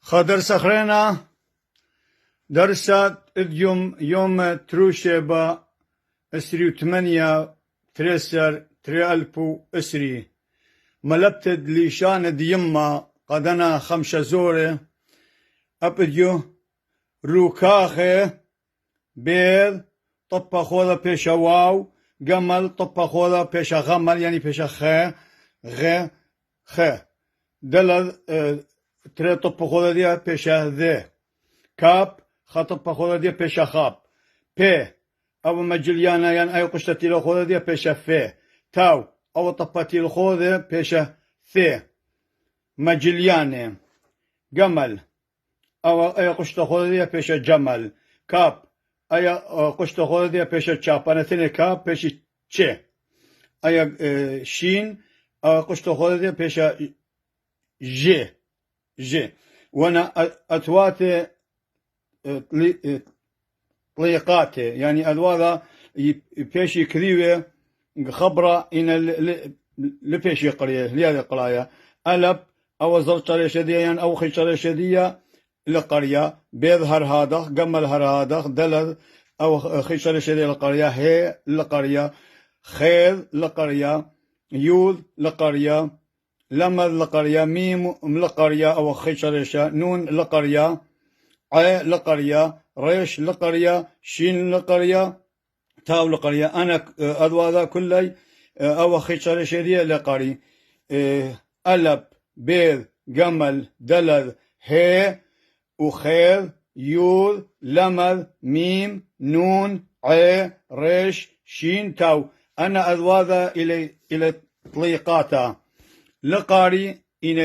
خضر سخرنا درسات يوم تروشيبا اسري وثمانية تريسر 3000 ملبتد لشان ديما قدنا 5 زورة أبديو روكاخي بيض طبا خوضا بيشا واو جمل طبا خوضا بيشا غمل يعني بيشا خ دل تري طبا خوضا دي بيشا ذي كاب خطبا خوضا دي بيشا خاب بي أو مجليانا يعني أي قشتتي لو خوضا دي بيشا في تاو أو طباتي الخوذة بيشا ثي مجلياني جمل أو أي قشتة خوذة بيشا جمل كاب أي قشتة خوذة بيشا شاب أنا ثاني كاب بيشا تشي أي شين أو قشتة خوذة بيشا جي وأنا أتواتي طليقاتي يعني أدواذا بيشي كذيوة خبرة إن لبيشي قرية لهذه القراية ألب أو زرطة شديا أو خشرة شدية لقرية بيظهر هذا قمل هذا دلذ أو خشرة شدية لقرية هي لقرية خير لقرية يوذ لقرية لمذ لقرية ميم لقرية أو خشرة نون لقرية ع لقرية ريش لقرية شين لقرية تاو لقرية أنا أدواذا كلي أو خشرة شدية لقري ألب بيض جمل دلذ هي وخير يوذ لمذ ميم نون ع ريش شين تاو أنا أدواذا إلى طليقاتا لقاري إن